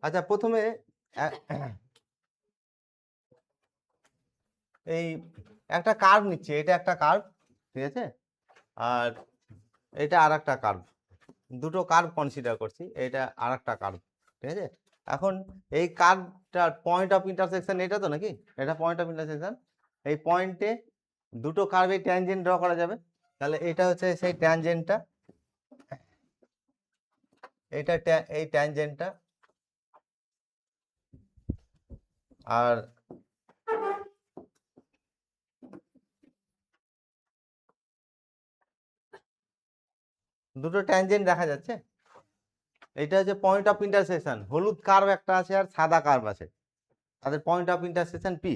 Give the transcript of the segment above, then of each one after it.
আচ্ছা, প্রথমে এই একটা কার্ভ নিচ্ছি, এটা একটা কার্ভ, ঠিক আছে, আর এটা আর একটা কার্ভ, দুটো কার্ভ কনসিডার করছি, এটা আর একটা কার্ভ, ঠিক আছে। এখন এই কার্ভটার পয়েন্ট অফ ইন্টারসেকশন এটা তো নাকি, এটা পয়েন্ট অফ ইন্টারসেকশন, এই পয়েন্টে দুটো কার্ভে ট্যানজেন্ট ড্র করা যাবে, তাহলে এটা হচ্ছে সেই ট্যানজেন্টটা, এটা এই ট্যানজেন্টটা, আর দুটো ট্যানজেন্ট দেখা যাচ্ছে, এটা হচ্ছে পয়েন্ট অফ ইন্টারসেকশন। হলুদ কার্ভ একটা আছে আর সাদা কার্ভ আছে, তাদের point of intersection P.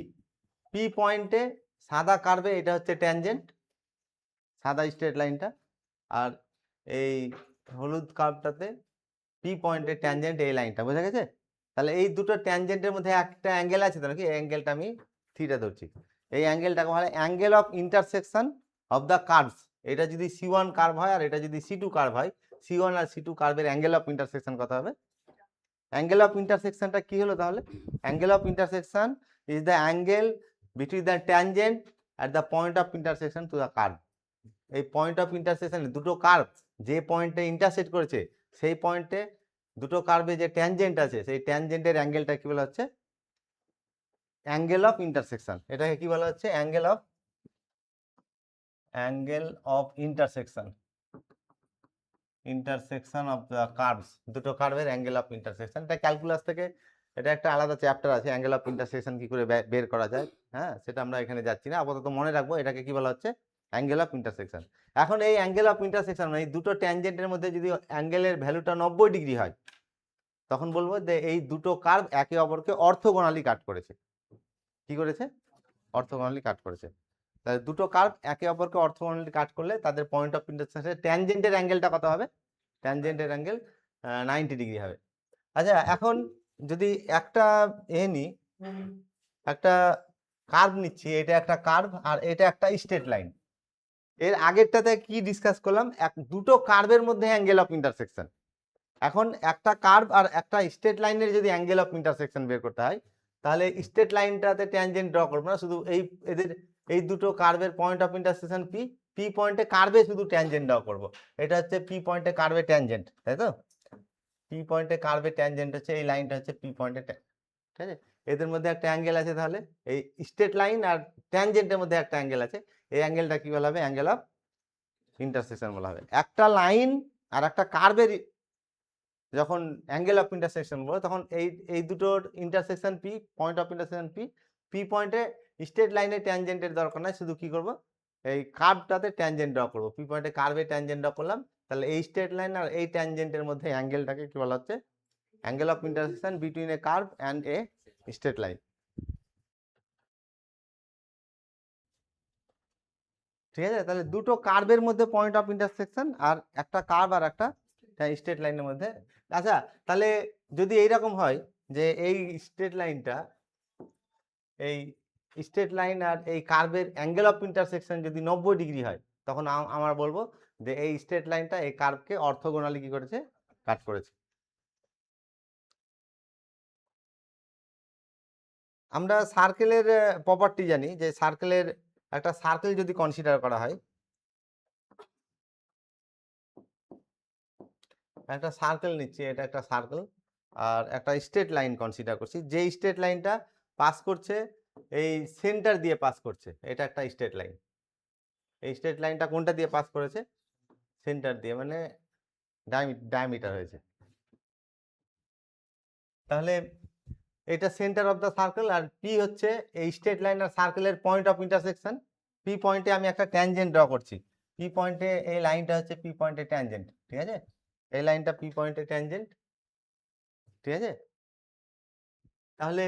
P পয়েন্টে সাদা কার্ভে এটা হচ্ছে ট্যানজেন্ট, সাদা স্ট্রেট লাইনটা, আর এই হলুদ কার্ভটাতে পি পয়েন্টে ট্যানজেন্ট এই লাইনটা, বোঝা গেছে। তাহলে এই দুটো ট্যানজেন্টের মধ্যে একটা অ্যাঙ্গেল আছে তো নাকি, এই অ্যাঙ্গেলটা আমি থিটা ধরছি, এই অ্যাঙ্গেলটাকে বলা হয় angle of intersection of the curves. এটা যদি C1 কার্ভ হয় আর এটা যদি C2 কার্ভ হয়, C1 আর C2 কার্ভের অ্যাঙ্গেল অফ ইন্টারসেকশন কত হবে? অ্যাঙ্গেল অফ ইন্টারসেকশনটা কি হলো তাহলে? Angle of intersection is the angle between the tangent at the point of intersection to the curve. এই পয়েন্ট অফ ইন্টারসেকশন দুটো কার্ভ যে পয়েন্টে ইন্টারসেক্ট করেছে, সেই পয়েন্টে দুটো কার্ভে যে ট্যানজেন্ট আছে, সেই ট্যানজেন্টের অ্যাঙ্গেলটা কি বলা হচ্ছে? Angle of intersection. এটাকে কি বলা হচ্ছে? Angle of intersection, intersection of the curves, দুটো কার্ভের অ্যাঙ্গেল অফ ইন্টারসেকশন। এটা ক্যালকুলাস থেকে, এটা একটা আলাদা চ্যাপ্টার আছে, অ্যাঙ্গেল অফ ইন্টারসেকশন কি করে বের করা যায়, হ্যাঁ, সেটা আমরা এখানে যাচ্ছি না, আপাতত মনে রাখবো এটাকে কি বলা হচ্ছে? Angle of intersection. এখন এই অ্যাঙ্গেল অফ ইন্টারসেকশন এই দুটো ট্যানজেন্টের মধ্যে যদি অ্যাঙ্গেলের ভ্যালুটা 90 ডিগ্রি হয়, তখন বলবো যে এই দুটো কার্ভ একে অপরকে অর্থোগোনালি কাট করেছে। কি করেছে? অর্থোগোনালি কাট করেছে। তাহলে দুটো কার্ভ একে অপরকে অর্থোগোনালি কাট করলে তাদের পয়েন্ট অফ ইন্টারসেকশন ট্যানজেন্টের অ্যাঙ্গেলটা কত হবে? ট্যানজেন্টের অ্যাঙ্গেল 90 ডিগ্রি হবে। আচ্ছা, এখন যদি একটা নিই, একটা কার্ভ নিচ্ছি, এটা একটা কার্ভ আর এটা একটা স্ট্রেট লাইন। এর আগেরটাতে কি ডিসকাস করলাম? দুটো কার্ভের মধ্যে অ্যাঙ্গেল অফ ইন্টারসেকশন। এখন একটা কার্ভ আর একটা স্ট্রেট লাইনের যদি অ্যাঙ্গেল অফ ইন্টারসেকশন বের করতে হয়, তাহলে স্ট্রেট লাইনটাতে ট্যানজেন্ট ড্র করবো না, শুধু এদের এই দুটো কার্ভের point of intersection P, P পয়েন্টে কার্ভে শুধু ট্যানজেন্ট ড্র করবো। এটা হচ্ছে পি পয়েন্টে কার্ভে ট্যানজেন্ট, তাই তো? পি পয়েন্টে কার্ভে ট্যানজেন্ট হচ্ছে এই লাইনটা, হচ্ছে পি পয়েন্টে, ঠিক আছে। এদের মধ্যে একটা অ্যাঙ্গেল আছে, তাহলে এই স্ট্রেট লাইন আর ট্যানজেন্টের মধ্যে একটা অ্যাঙ্গেল আছে, এই অ্যাঙ্গেলটা কি বলা হবে? অ্যাঙ্গেল অফ ইন্টারসেকশন বলা হবে। একটা লাইন আর একটা কার্ভের যখন অ্যাঙ্গেল অফ ইন্টারসেকশন বলবো, তখন এই দুটোর intersection P, point of intersection P, P পয়েন্টে স্ট্রেট লাইনে ট্যানজেন্টের দরকার নাই, শুধু কি করব? এই কার্ভটাতে ট্যানজেন্ট ড্র করবো। পি পয়েন্টে কার্ভে ট্যানজেন্ট ড্র করলাম, তাহলে এই স্ট্রেট লাইন আর এই ট্যানজেন্টের মধ্যে অ্যাঙ্গেলটাকে কি বলা হচ্ছে? Angle of intersection between a curve and a straight line, ঠিক আছে। তাহলে দুটো কার্ভের মধ্যে পয়েন্ট অফ ইন্টারসেকশন, আর একটা কার্ভ আর একটা স্ট্রেট লাইনের মধ্যে। আচ্ছা, তাহলে যদি এইরকম হয় যে এই স্ট্রেট লাইনটা, এই স্ট্রেট লাইন আর এই কার্ভের অ্যাঙ্গেল অফ ইন্টারসেকশন যদি 90 ডিগ্রি হয়, তখন আমরা বলবো যে এই স্ট্রেট লাইনটা এই কার্ভকে অর্থোগোনালি কি করেছে? কাট করেছে। আমরা সার্কেলের প্রপার্টি জানি, যে সার্কেলের একটা সার্কেল যদি কনসিডার করা হয়, একটা সার্কেল নিচ্ছি, এটা একটা সার্কেল, আর একটা স্ট্রেট লাইন কনসিডার করছি, যে স্ট্রেট লাইনটা পাস করছে এই সেন্টার দিয়ে পাস করছে, এটা একটা স্ট্রেট লাইন। এই স্ট্রেট লাইনটা কোনটা দিয়ে পাস করেছে? সেন্টার দিয়ে, মানে ডায়ামিটার হয়েছে। তাহলে এটা সেন্টার অফ দ্য সার্কেল, আর পি হচ্ছে এই স্ট্রেট লাইন আর সার্কেলের পয়েন্ট অফ ইন্টারসেকশন। পি পয়েন্টে আমি একটা ট্যানজেন্ট ড্র করছি, পি পয়েন্টে এই লাইনটা হচ্ছে পি পয়েন্টে ট্যানজেন্ট, ঠিক আছে। এই লাইনটা পি পয়েন্টে ট্যানজেন্ট, ঠিক আছে। তাহলে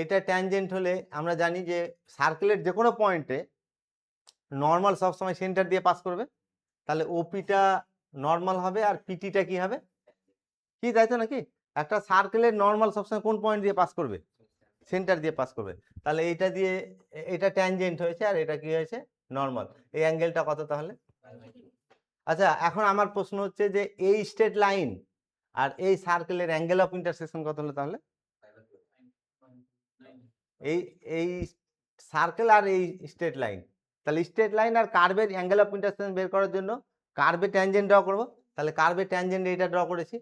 এটা ট্যানজেন্ট হলে আমরা জানি যে সার্কেলের যে কোনো পয়েন্টে নর্মাল সবসময় সেন্টার দিয়ে পাস করবে, তাহলে ওপিটা নর্মাল হবে আর পিটিটা কি হবে? কি, তাই তো নাকি? একটা সার্কেলের নর্মাল সবসময় কোন পয়েন্ট দিয়ে পাস করবে? সেন্টার দিয়ে পাস করবে। তাহলে এটা দিয়ে এটা ট্যানজেন্ট হয়েছে, আর এটা কি হয়েছে? নর্মাল। এই অ্যাঙ্গেলটা কত তাহলে? আচ্ছা, এখন আমার প্রশ্ন হচ্ছে যে এই স্ট্রেট লাইন আর এই সার্কেলের অ্যাঙ্গেল অফ ইন্টারসেকশন কত হলো তাহলে? এই এই সার্কেল আর এই স্ট্রেট লাইন, তাহলে স্ট্রেট লাইন আর কার্ভের অ্যাঙ্গেল অফ ইন্টারসেকশন বের করার জন্য কার্ভে ট্যানজেন্ট ড্র করব। তাহলে কার্ভে ট্যানজেন্ট এটা ড্র করেছি,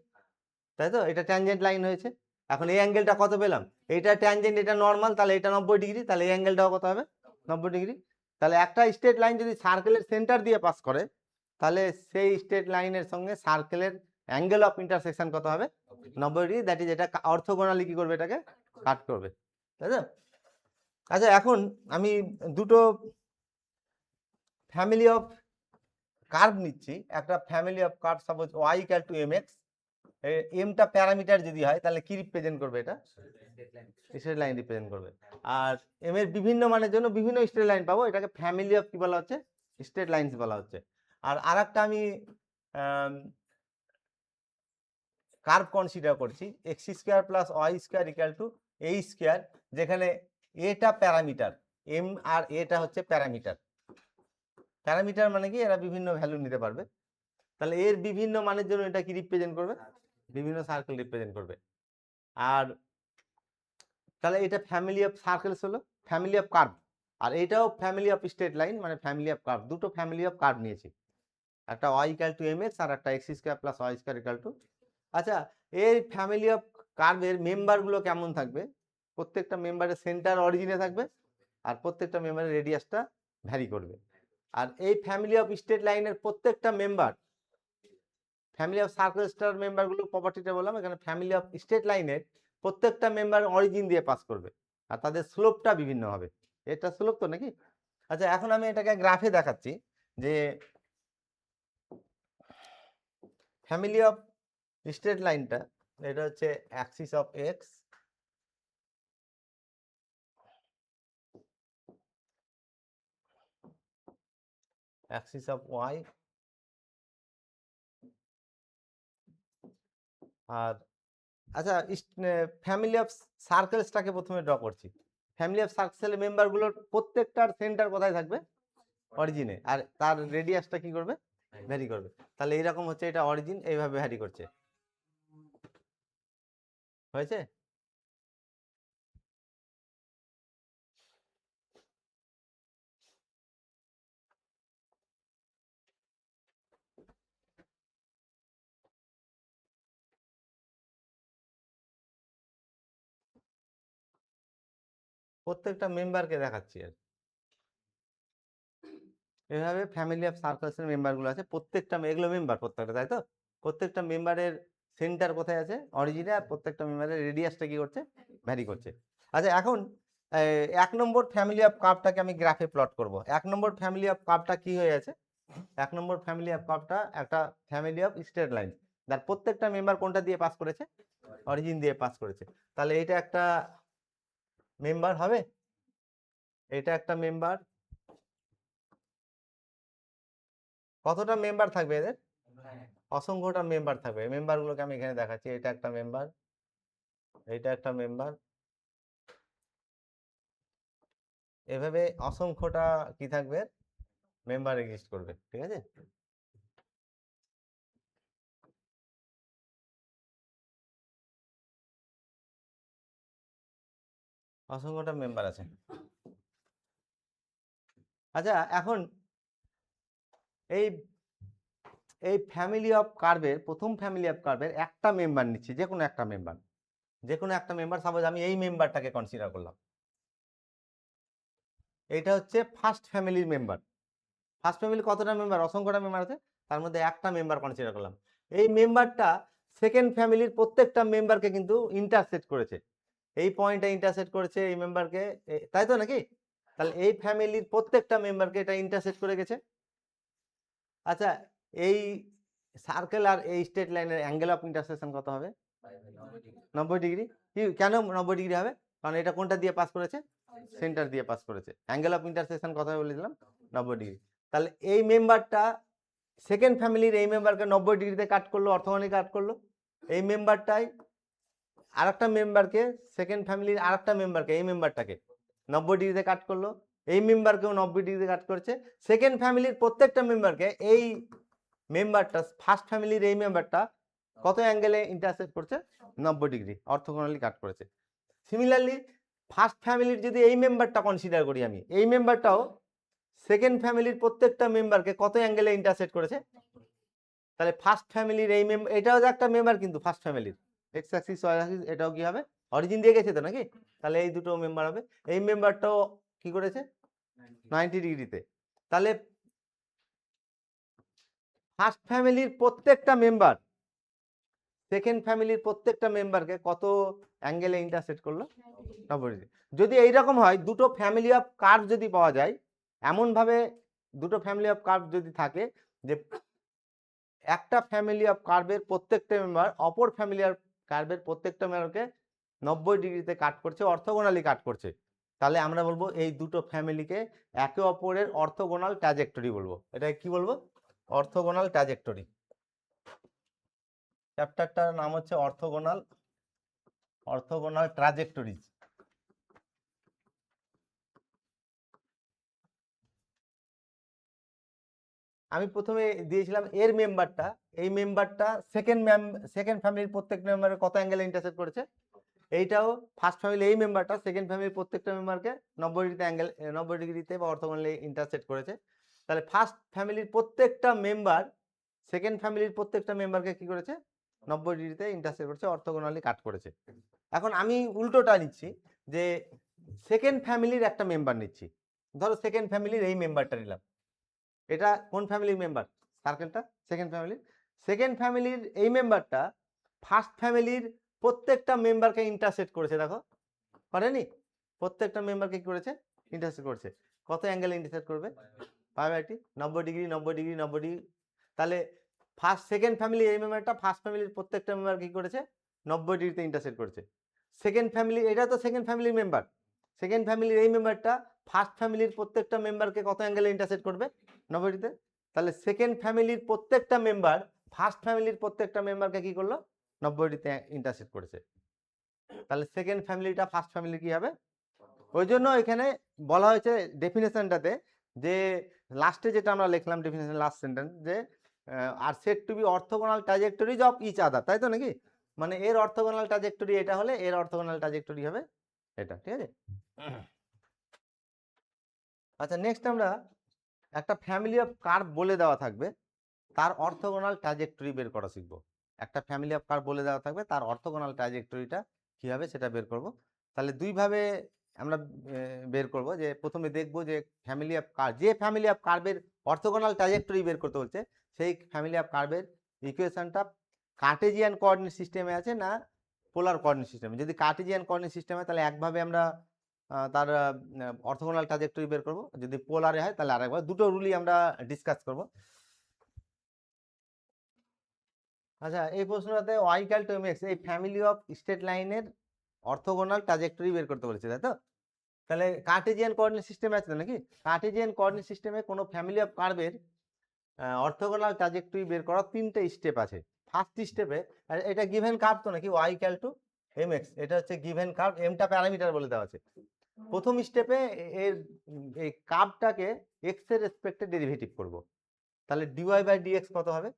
তাই তো? এটা ট্যানজেন্ট লাইন হয়েছে। এখন এই অ্যাঙ্গেলটা কত পেলাম? এটা ট্যানজেন্ট, এটা নর্মাল, তাহলে এটা 90 ডিগ্রি, তাহলে এই অ্যাঙ্গেলটাও কত হবে? 90 ডিগ্রি। তাহলে একটা স্ট্রেট লাইন যদি সার্কেলের সেন্টার দিয়ে পাস করে, তাহলে সেই স্ট্রেট লাইনের সঙ্গে সার্কেলের অ্যাঙ্গেল অফ ইন্টারসেকশন কত হবে? 90 ডিগ্রি। দ্যাট ইজ, এটা অর্থোগোনালি কি করবে? এটাকে কাট করবে, তাই তো? আচ্ছা, এখন আমি দুটো ফ্যামিলি অফ কার্ভ নিচ্ছি। একটা family of curve, suppose y equal to mx, এমটা প্যারামিটার যদি হয় তাহলে কি রিপ্রেজেন্ট করবে? এটা স্ট্রেট লাইন রিপ্রেজেন্ট করবে। আর এম এর বিভিন্ন মানের জন্য বিভিন্ন স্ট্রেট লাইন পাবো, এটাকে ফ্যামিলি অফ কি বলা হচ্ছে? স্ট্রেট লাইনস বলা হচ্ছে। আর আরেকটা আমি কার্ভ কনসিডার করছি, X square plus Y square equal to A square, যেখানে এটা প্যারামিটার, এম আর এটা হচ্ছে প্যারামিটার। প্যারামিটার মানে কি? এরা বিভিন্ন ভ্যালু নিতে পারবে। তাহলে এর বিভিন্ন মানের জন্য এটা কি রিপ্রেজেন্ট করবে? বিভিন্ন সার্কেল রিপ্রেজেন্ট করবে। আর তাহলে এটা ফ্যামিলি অফ সার্কেলস হলো, ফ্যামিলি অফ কার্ভ। আর এটাও ফ্যামিলি অফ স্ট্রেট লাইন, মানে ফ্যামিলি অফ কার্ভ। দুটো ফ্যামিলি অফ কার্ভ নিয়েছি, একটা y ইকুয়াল টু mx আর একটা x square plus y square equal to. আচ্ছা, এই ফ্যামিলি অফ কার্ভের মেম্বারগুলো কেমন থাকবে? প্রত্যেকটা মেম্বারের সেন্টার অরিজিনে থাকবে, আর প্রত্যেকটা মেম্বারের রেডিয়াসটা ভ্যারি করবে। আর এই ফ্যামিলি অফ স্ট্রেট লাইনের প্রত্যেকটা member, family of circle star মেম্বারগুলো প্রপার্টিটা বললাম, এখানে ফ্যামিলি অফ স্ট্রেট লাইনের প্রত্যেকটা মেম্বার অরিজিন দিয়ে পাস করবে, আর তাদের স্লোপটা বিভিন্ন হবে। এটা স্লোপ তো নাকি? আচ্ছা, এখন আমি এটাকে গ্রাফে দেখাচ্ছি যে ফ্যামিলি অফ স্ট্রেট লাইনটা, এটা হচ্ছে axis of X, axis of Y, আর আচ্ছা, ফ্যামিলি অফ সার্কেলসটাকে প্রথমে ড্র করছি। ফ্যামিলি অফ সার্কেলের মেম্বারগুলোর প্রত্যেকটার সেন্টার কোথায় থাকবে? অরিজিনে, আর তার রেডিয়াসটা কি করবে? ভ্যারি করবে। তাহলে এইরকম হচ্ছে, এটা অরিজিন এইভাবে ভ্যারি করছে, হয়েছে? প্রত্যেকটা মেম্বারকে দেখাচ্ছি আর এভাবে ফ্যামিলি অফ সার্কেলসের মেম্বারগুলো আছে, প্রত্যেকটা এগুলো মেম্বার প্রত্যেকটা, তাই তো? প্রত্যেকটা মেম্বারের সেন্টার কোথায় আছে? অরিজিনে, আর প্রত্যেকটা মেম্বারের রেডিয়াসটা কি করছে? ভ্যারি করছে। আচ্ছা, এখন 1 নম্বর ফ্যামিলি অফ কার্ভটাকে আমি গ্রাফে প্লট করব। 1 নম্বর ফ্যামিলি অফ কার্ভটা কি হয়ে আছে? 1 নম্বর ফ্যামিলি অফ কার্ভটা একটা ফ্যামিলি অফ স্ট্রেট লাইন, যার প্রত্যেকটা মেম্বার কোনটা দিয়ে পাস করেছে? অরিজিন দিয়ে পাস করেছে। তাহলে এটা একটা মেম্বার হবে, এটা একটা মেম্বার। কতটা মেম্বার থাকবে এদের? অসংখ্যটা মেম্বার থাকবে। মেম্বারগুলোকে আমি এখানে দেখাচ্ছি, এটা একটা মেম্বার, এটা একটা মেম্বার, এভাবে অসংখ্যটা কি থাকবে? মেম্বার এক্সিস্ট করবে, ঠিক আছে? অসংখ্যটা মেম্বার আছে। আচ্ছা, এখন এই এই ফ্যামিলি অফ কার্ভের, প্রথম ফ্যামিলি অফ কার্ভের একটা মেম্বার নিচ্ছি, যে কোনো একটা মেম্বার, যে কোনো একটা মেম্বার। সাপোজ আমি এই মেম্বারটাকে কনসিডার করলাম, এটা হচ্ছে ফার্স্ট ফ্যামিলির মেম্বার। ফার্স্ট ফ্যামিলি কতটা মেম্বার? অসংখ্যটা মেম্বার আছে, তার মধ্যে একটা মেম্বার কনসিডার করলাম। এই মেম্বারটা সেকেন্ড ফ্যামিলির প্রত্যেকটা মেম্বারকে কিন্তু ইন্টারসেক্ট করেছে, এই পয়েন্টে ইন্টারসেক্ট করেছে এই মেম্বারকে, তাই তো নাকি? তাহলে এই ফ্যামিলির প্রত্যেকটা মেম্বারকে এটা ইন্টারসেক্ট করে গেছে। আচ্ছা, এই সার্কেল আর এই স্ট্রেট লাইনের অ্যাঙ্গেল অফ ইন্টারসেকশন কত হবে? 90 ডিগ্রি। কি কেন 90 ডিগ্রি হবে? কারণ এটা কোনটা দিয়ে পাস করেছে? সেন্টার দিয়ে পাস করেছে। অ্যাঙ্গেল অফ ইন্টারসেকশন কথা বলেছিলাম 90 ডিগ্রি। তাহলে এই মেম্বারটা সেকেন্ড ফ্যামিলির এই মেম্বারকে 90 ডিগ্রিতে কাট করলো, অর্থোগোনালি কাট করলো। এই মেম্বারটাই আরেকটা মেম্বারকে, সেকেন্ড ফ্যামিলির আরেকটা মেম্বারকে, এই মেম্বারটাকে 90 ডিগ্রিতে কাট করলো। এই মেম্বারকেও 90 ডিগ্রিতে কাট করছে। সেকেন্ড ফ্যামিলির প্রত্যেকটা মেম্বারকে এই মেম্বারটা, ফার্স্ট ফ্যামিলির এই মেম্বারটা কত অ্যাঙ্গেলে ইন্টারসেক্ট করছে? 90 ডিগ্রি অর্থোগোনালি কাট করেছে। সিমিলারলি ফার্স্ট ফ্যামিলির যদি এই মেম্বারটা কনসিডার করি আমি, এই মেম্বারটাও সেকেন্ড ফ্যামিলির প্রত্যেকটা মেম্বারকে কত অ্যাঙ্গেলে ইন্টারসেক্ট করেছে? তাহলে ফার্স্ট ফ্যামিলির এই এটাও যে একটা মেম্বার কিন্তু ফার্স্ট ফ্যামিলির, এক্স অ্যাক্সিস ওয়াই অ্যাক্সিস, এটাও কি হবে? অরিজিন দিয়ে গেছে তো নাকি? তাহলে এই দুটো মেম্বার হবে। এই মেম্বারটাও কি করেছে? 90 ডিগ্রিতে। তাহলে ফার্স্ট ফ্যামিলির প্রত্যেকটা মেম্বার সেকেন্ড ফ্যামিলির প্রত্যেকটা মেম্বারকে কত অ্যাঙ্গেলে ইন্টারসেক্ট করলো? 90 ডিগ্রি। যদি এইরকম হয়, দুটো ফ্যামিলি অফ কার্ভ যদি পাওয়া যায়, এমন ভাবে দুটো ফ্যামিলি অফ কার্ভ যদি থাকে যে একটা ফ্যামিলি অফ কার্ভের প্রত্যেকটা মেম্বার অপর ফ্যামিলি অফ কার্ভের প্রত্যেকটা মেম্বারকে 90 ডিগ্রিতে কাট করছে, অর্থোগোনালি কাট করছে, তাহলে আমরা বলবো এই দুটো ফ্যামিলিকে একে অপরের অর্থোগোনাল ট্র্যাজেক্টরি বলবো। এটা কি বলবো? Orthogonal trajectory. চ্যাপ্টারটার নাম হচ্ছে অর্থোগোনাল ট্র্যাজেক্টরিজ। আমি প্রথমে দিয়েছিলাম এর মেম্বারটা, এই মেম্বারটা সেকেন্ড ফ্যামিলির প্রত্যেকটা মেম্বারের কত অ্যাঙ্গেলে ইন্টারসেক্ট করেছে? এইটাও ফার্স্ট ফ্যামিলি এই মেম্বারটা সেকেন্ড ফ্যামিলির প্রত্যেকটা মেম্বারকে 90 ডিগ্রিতে অ্যাঙ্গেল 90 ডিগ্রিতে বা অর্থোগোনালি ইন্টারসেক্ট করেছে। তাহলে ফার্স্ট ফ্যামিলির প্রত্যেকটা মেম্বার সেকেন্ড ফ্যামিলির প্রত্যেকটা মেম্বারকে কি করেছে? 90 ডিগ্রিতে ইন্টারসেক্ট করেছে, অর্থোগোনালি কাট করেছে। এখন আমি উল্টোটা নিচ্ছি, যে সেকেন্ড ফ্যামিলির একটা মেম্বার নিচ্ছি। ধরো সেকেন্ড ফ্যামিলির এই মেম্বারটা নিলাম, এটা কোন ফ্যামিলির মেম্বার? সার্কেলটা সেকেন্ড ফ্যামিলির এই মেম্বারটা ফার্স্ট ফ্যামিলির প্রত্যেকটা মেম্বারকে ইন্টারসেক্ট করেছে। দেখো করেনি? প্রত্যেকটা মেম্বারকে কি করেছে? ইন্টারসেক্ট করেছে। কত অ্যাঙ্গেলে ইন্টারসেক্ট করবে? 90 ডিগ্রি 90 ডিগ্রি 90 ডিগ্রি। তাহলে সেকেন্ড ফ্যামিলি এই মেম্বারটা ফার্স্ট ফ্যামিলির প্রত্যেকটা মেম্বার কি করেছে? 90 ডিগ্রিতে ইন্টারসেক্ট করেছে। সেকেন্ড ফ্যামিলি, এটা তো সেকেন্ড ফ্যামিলির মেম্বার, সেকেন্ড ফ্যামিলির এই মেম্বারটা ফার্স্ট ফ্যামিলির প্রত্যেকটা মেম্বারকে কত অ্যাঙ্গেলে ইন্টারসেক্ট করবে? 90 ডিগ্রিতে। তাহলে সেকেন্ড ফ্যামিলির প্রত্যেকটা মেম্বার ফার্স্ট ফ্যামিলির প্রত্যেকটা মেম্বারকে কি করলো? 90 ডিগ্রিতে ইন্টারসেক্ট করেছে। তাহলে সেকেন্ড ফ্যামিলিটা ফার্স্ট ফ্যামিলি কি হবে? ওই জন্য এখানে বলা হয়েছে ডেফিনেশনটাতে, যে লাস্টে যেটা আমরা লিখলাম ডেফিনেশন লাস্ট সেন্টেন্স, যে are said to be orthogonal trajectories of each other, তাই তো নাকি? মানে এর অর্থোগোনাল ট্র্যাজেক্টরি এটা হলে এর অর্থোগোনাল ট্র্যাজেক্টরি হবে এটা, ঠিক আছে? আচ্ছা, নেক্সট আমরা একটা ফ্যামিলি অফ কার্ভ বলে দেওয়া থাকবে, তার অর্থোগোনাল ট্র্যাজেক্টরি বের করা শিখবো। একটা ফ্যামিলি অফ কার্ভ বলে দেওয়া থাকবে, তার অর্থোগোনাল ট্র্যাজেক্টরিটা কি হবে সেটা বের করব। তাহলে দুইভাবে আমরা বের করব, যে প্রথমে দেখব যে ফ্যামিলি অফ কার্ভ, যে ফ্যামিলি অফ কার্ভের অর্থোগোনাল ট্র্যাজেক্টরি বের করতে বলছে, সেই ফ্যামিলি অফ কার্ভের ইকুয়েশনটা কার্টেজিয়ান কোঅর্ডিনেট সিস্টেমে আছে না পোলার কোঅর্ডিনেট সিস্টেমে। যদি কার্টেজিয়ান কোঅর্ডিনেট সিস্টেমে তাহলে একভাবে আমরা তার অর্থোগোনাল ট্র্যাজেক্টরি বের করব, যদি পোলারে হয় তাহলে আরেকবার। দুটো রুলই আমরা ডিসকাস করব। আচ্ছা, এই প্রশ্নটাতে y ইকুয়াল টু mx, এই ফ্যামিলি অফ স্ট্রেট লাইনের অর্থোগোনাল ট্র্যাজেক্টরি বের করতে বলেছে, তাই তো? তাহলে কার্টেজিয়ান কোঅর্ডিনেট সিস্টেমে আছে তো নাকি? কার্টেজিয়ান কোঅর্ডিনেট সিস্টেমে কোনো ফ্যামিলি অফ কার্ভের অর্থোগোনাল ট্র্যাজেক্টরি বের করার 3টে স্টেপ আছে। ফার্স্ট স্টেপে, এটা গিভেন কার্ভ তো নাকি, y ইকুয়াল টু mx, এটা হচ্ছে গিভেন কার্ভ, এমটা প্যারামিটার বলে দেওয়া আছে। প্রথম স্টেপে এর এই কার্ভটাকে x এর রেসপেক্টে ডেরিভেটিভ করব। তাহলে dy বাই dx কত হবে?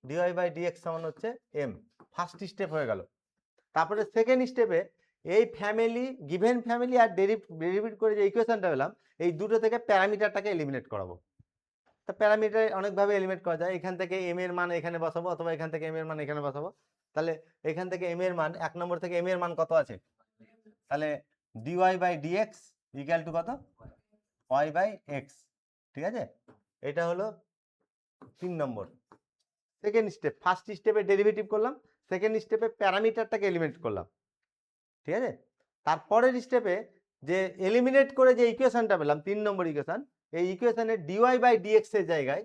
dy বাই dx সমান হচ্ছে m। ফার্স্ট স্টেপ হয়ে গেল। তারপরে সেকেন্ড স্টেপে এই ফ্যামিলি, গিভেন ফ্যামিলি আর ডেরিভেটিভ করে যে ইকুয়েশনটা পেলাম, এই দুটো থেকে প্যারামিটারটাকে এলিমিনেট করাবো। তা প্যারামিটার অনেকভাবে এলিমিনেট করা যায়। এখান থেকে m এর মান এখানে বসাবো, অথবা এখান থেকে m এর মান এখানে বসাবো। তাহলে এখান থেকে m এর মান, 1 নম্বর থেকে m এর মান কত আছে? তাহলে dy by dx equal to কত? y বাই x, ঠিক আছে? এটা হলো 3 নম্বর। সেকেন্ড স্টেপ, ফার্স্ট স্টেপে ডেরিভেটিভ করলাম, সেকেন্ড স্টেপে প্যারামিটারটাকে এলিমিনেট করলাম, ঠিক আছে? তারপরের স্টেপে যে এলিমিনেট করে যে ইকুয়েশনটা পেলাম 3 নম্বর ইকুয়েশন, এই ইকুয়েশনে dy বাই dx এর জায়গায়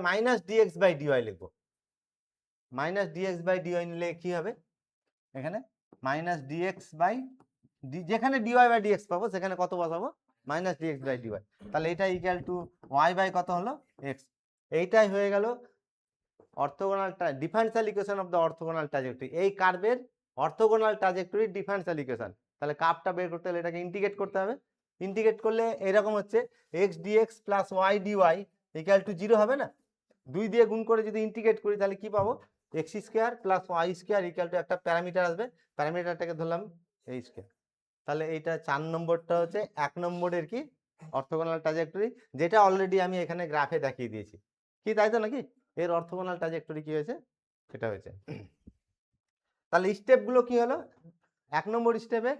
মাইনাস dx বাই dy লিখবো। মাইনাস dx বাই dy নিলে কি হবে? এখানে মাইনাস dx বাই, যেখানে dy বাই dx পাবো সেখানে কত বসাবো? Minus dx by dy। তাহলে এটা ইকুয়াল টু y বাই কত হলো? x। এইটাই হয়ে গেল orthogonal differential equation of the orthogonal trajectory. এই কার্ভের অর্থোগোনাল ট্র্যাজেক্টরি ডিফারেনশিয়াল ইকুয়েশন। তাহলে কার্ভটা বের করতে হলে এটাকে ইন্টিগ্রেট করতে হবে। ইন্টিগ্রেট করলে এরকম হচ্ছে x dx plus y dy equal to 0 হবে না? 2 দিয়ে গুণ করে যদি ইন্টিগ্রেট করি তাহলে কি পাবো, X square plus Y square equal to একটা প্যারামিটার আসবে, প্যারামিটারটাকে ধরলাম এই স্কোয়ার। তাহলে এইটা 4 নম্বরটা হচ্ছে 1 নম্বরের কি অর্থোগোনাল ট্রাজেক্টরি, যেটা অলরেডি আমি এখানে গ্রাফে দেখিয়ে দিয়েছি। কি তাই তো নাকি? এর অর্থোগোনাল ট্রাজেক্টরি কি হয়েছে, সেটা হয়েছে। তাহলে স্টেপগুলো কি হলো, 1 নম্বর স্টেপে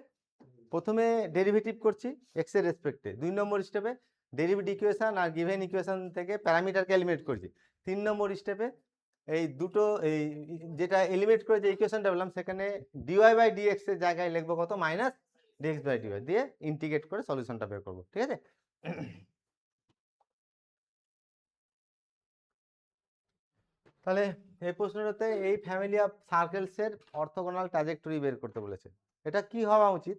প্রথমে ডেরিভেটিভ করছি এক্স এর রেসপেক্টে, 2 নম্বর স্টেপে derivative equation are given equation থেকে প্যারামিটারকে এলিমিনেট করছি, 3 নম্বর স্টেপে এই দুটো এই যেটা এলিমিনেট করে যে ইকুয়েশনটা বললাম সেখানে ডিওয়াই বাই ডিএক্স এর জায়গায় লিখবো কত, মাইনাস ডিএক্স বাই ডিওয়াই দিয়ে ইন্টিগ্রেট করে সলিউশনটা বের করবো, ঠিক আছে। তাহলে এই প্রশ্নটাতে এই ফ্যামিলি অফ সার্কেলস এর অর্থোগোনাল ট্রাজেক্টরি বের করতে বলেছে। এটা কি হওয়া উচিত,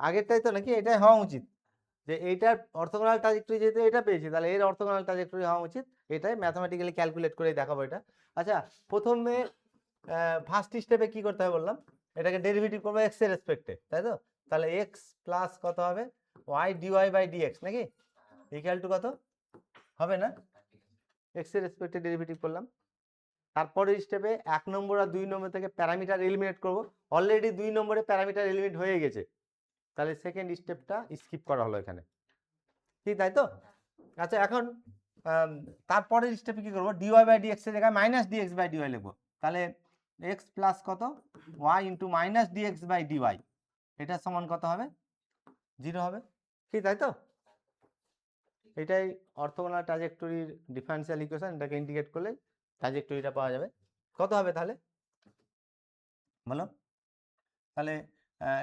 আগেরটাই তো নাকি, এটাই হওয়া উচিত যে এইটার অর্থোগোনাল ট্রাজেক্টরি যেহেতু এটা পেয়েছি তাহলে এর অর্থোগোনাল ট্রাজেক্টরি হওয়া উচিত, এটাই ম্যাথমেটিক্যালি ক্যালকুলেট করে দেখাবো এটা। আচ্ছা, প্রথমে ফার্স্ট স্টেপে কি করতে হবে বললাম, এটাকে ডেরিভেটিভ করবো এক্স এর রেসপেক্টে, তাই তো। তাহলে এক্স প্লাস কত হবে ওয়াই ডিওয়াই বাই ডিএক্স নাকি, ইকুয়াল টু কত হবে না, এক্স এর রেসপেক্টে ডেরিভেটিভ করলাম। তারপরের স্টেপে 1 নম্বর আর 2 নম্বর থেকে প্যারামিটার এলিমিনেট করব, অলরেডি 2 নম্বরে প্যারামিটার এলিমিনেট হয়ে গেছে, তাহলে সেকেন্ড স্টেপটা স্কিপ করা হলো এখানে, ঠিক তাই তো। আচ্ছা, এখন তারপরের স্টেপে কি করবো, ডিওয়াই বাই ডিএক্স এর জায়গায় মাইনাস ডিএক্স বাই ডিওয়াই লিখবো, তাহলে এক্স প্লাস কত Y into minus dx by dy, এটা সমান কত হবে, 0 হবে, ঠিক তাই তো। এটাই অর্থোগোনাল ট্রাজেক্টরির ডিফারেনশিয়াল ইকুয়েশন, এটাকে ইন্টিগ্রেট করলে ট্রাজেক্টরিটা পাওয়া যাবে। কত হবে তাহলে বলো, তাহলে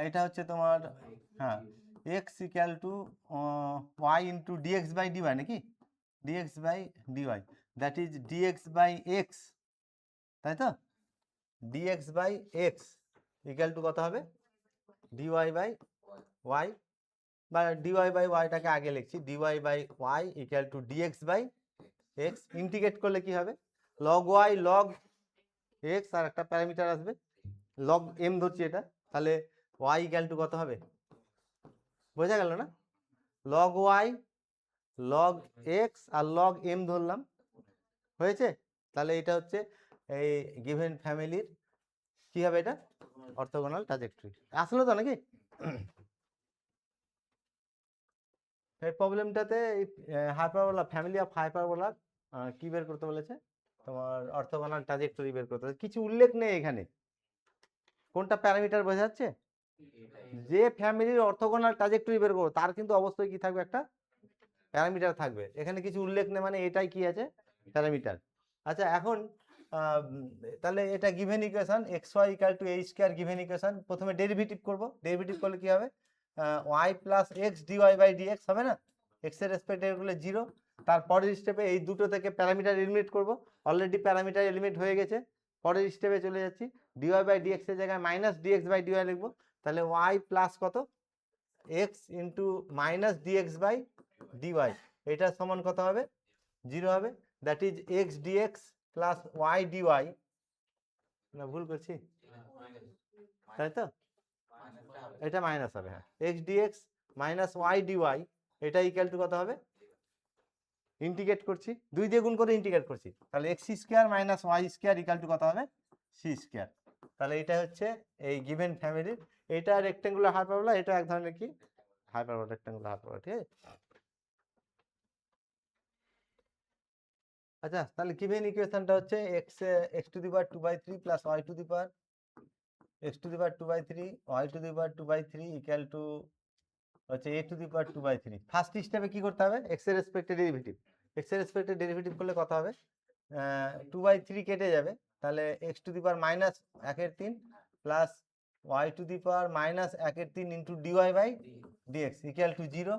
এটা হচ্ছে তোমার, হ্যাঁ, X equal to Y into dx by dy নাকি, dx by dy, that is dx by X, তাই তো, dx by X equal to কত হবে, ডিওয়াই বাই ওয়াই, বা ডিওয়াই বাই ওয়াইটাকে আগে লিখছি, dy by Y equal to dx by X, integrate করলে কি হবে, লগ ওয়াই লগ এক্স আর একটা প্যারামিটার আসবে লগ এম ধরছি এটা, তাহলে ওয়াই ইকুয়াল টু কত হবে, বোঝা গেল না, লগ ওয়াই লগ এক্স আর লগ এম ধরলাম, হয়েছে। তাহলে এটা হচ্ছে এই গিভেন ফ্যামিলির কি হবে, এটা অর্থোগোনাল ট্রাজেক্টরি আসলে তো নাকি। এই প্রবলেমটাতে হাইপারবোলা, ফ্যামিলি অফ হাইপারবোলা কি বের করতে বলেছে, তোমার অর্থোগোনাল ট্রাজেক্টরি বের করতে বলেছে, কিছু উল্লেখ নেই এখানে, কোনটা প্যারামিটার বোঝা যাচ্ছে, যে ফ্যামিলির অর্থোগোনাল ট্রাজেক্টরি বের করবো তার কিন্তু অবশ্যই কি থাকবে, একটা প্যারামিটার থাকবে, এখানে কিছু উল্লেখ নেই মানে এটাই কি আছে, প্যারামিটার। আচ্ছা, এখন তাহলে এটা given equation X Y equal to এই স্কয়ার গিভেন ইকুয়েশন, প্রথমে ডেরিভেটিভ করব, ডেরিভেটিভ করলে কি হবে, Y plus X dy by dx হবে না, এক্স এর রেসপেক্টে এগুলো 0, তারপরের স্টেপে এই দুটো থেকে প্যারামিটার এলিমিনেট করব, অলরেডি প্যারামিটার এলিমিনেট হয়ে গেছে, পরের স্টেপে চলে যাচ্ছি, ডিওয়াই বাই ডিএক্স এর জায়গায় মাইনাস ডিএক্স বাই ডিওয়াই লিখবো, তাহলে ওয়াই প্লাস কত X into minus dx by dy, এটা সমান কত হবে, 0 হবে, that is X dx plus Y dy, না ভুল করছি, তাই তো, এটা মাইনাস হবে, হ্যাঁ, X dx minus Y dy, এটা ইকুয়াল টু কত হবে, ইন্টিগ্রেট করছি 2 দিয়ে গুণ করে ইন্টিগ্রেট করছি, তাহলে x square minus Y square equal to কত হবে, সি স্কোয়ার। তাহলে এটা হচ্ছে এই গিভেন ফ্যামিলির, এটা রেক্টেঙ্গুলার হাইপারবোলা, এটা এক ধরনের কি হাইপারবোলা, রেক্টেঙ্গুলার হাইপারবোলা, ঠিক আছে। আচ্ছা, তাহলে গিভেন ইকুয়েশনটা হচ্ছে X to the power 2/3 plus Y to the power X to the power 2/3 Y to the power 2/3 equal to হচ্ছে A to the power 2/3। First স্টেপে কি করতে হবে, এক্স এর রেসপেক্টে ডেরিভেটিভ, এক্স এর রেসপেক্টে ডেরিভেটিভ করলে কত হবে, 2/3 কেটে যাবে, তাহলে X to the power minus 1/3 plus Y to the power minus 1/3 into dy by dx equal to 0।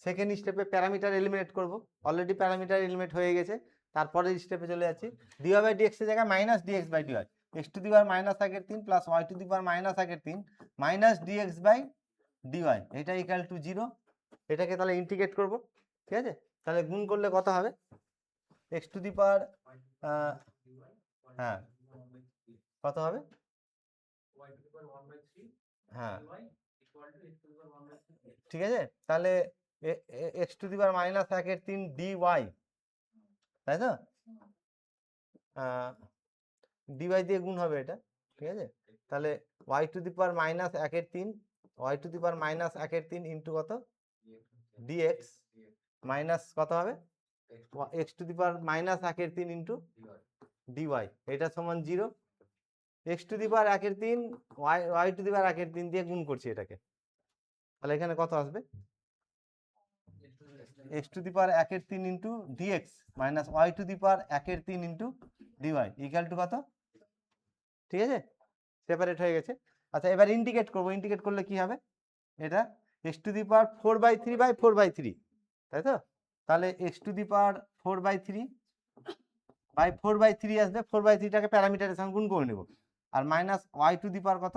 Second স্টেপে প্যারামিটার এলিমিনেট করব, অলরেডি প্যারামিটার এলিমিনেট হয়ে গেছে, তারপরের স্টেপে চলে যাচ্ছি, ডিওয়াই বাই ডিএক্স এর জায়গায় minus dx by dy, X to the power minus 1/3 plus Y to the power minus 1/3 minus dx by dy, এটা ইকুয়াল টু 0। এটাকে তাহলে ইন্টিগ্রেট করব, ঠিক আছে, তাহলে গুণ করলে কত হবে, এক্স টু দি পাওয়ার হ্যাঁ কত হবে, হ্যাঁ ঠিক আছে, তাহলে X to the power minus 1/3 dy তাই তো? ডিওয়াই দিয়ে গুণ হবে এটা, ঠিক আছে? তাহলে Y to the power minus 1/3, Y to the power minus 1/3 into কত ডিএক্স মাইনাস কত হবে X to the power minus 1/3 into dy, এটা সমান 0। X to the power 1/3 Y to the power 1/3 দিয়ে গুণ করছি এটাকে, তাহলে এখানে কত আসবে X to the power 1/3 into dx minus Y to the power 1/3 into dy equal to কত, ঠিক আছে? সেপারেট হয়ে গেছে। আচ্ছা এবার ইন্ডিকেট করবো, ইন্ডিকেট করলে কি হবে, এটা এক্স টু দি পাওয়ার 4/3/4/3, তাই তো? তাহলে এক্স টু দি পাওয়ার 4/3/4/3 আসবে, 4/3টাকে প্যারামিটারের সঙ্গে গুণ করে নেব, আর মাইনাস ওয়াই টু দি পাওয়ার কত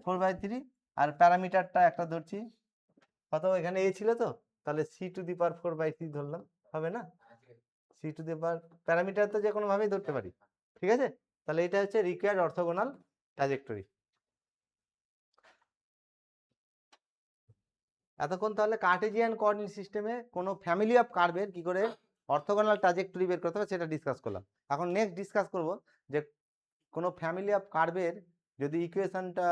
4/3, আর প্যারামিটারটা একটা ধরছি কত, এখানে এ ছিল তো, তাহলে সি টু দি পাওয়ার 4/3 ধরলাম, হবে না? C to the power parameter তো যে কোনো ভাবেই ধরতে পারি, ঠিক আছে? তাহলে এটা হচ্ছে রিকোয়ার্ড অর্থোগোনাল ট্র্যাজেক্টরি। এতক্ষণ তাহলে কার্টেজিয়ান কোঅর্ডিনেট সিস্টেমে কোনো ফ্যামিলি অফ কার্ভের কি করে অর্থোগোনাল ট্র্যাজেক্টরি বের করতে হবে সেটা ডিসকাস করলাম। এখন নেক্সট ডিসকাস করব যে কোনো ফ্যামিলি অফ কার্ভের যদি ইকুয়েশনটা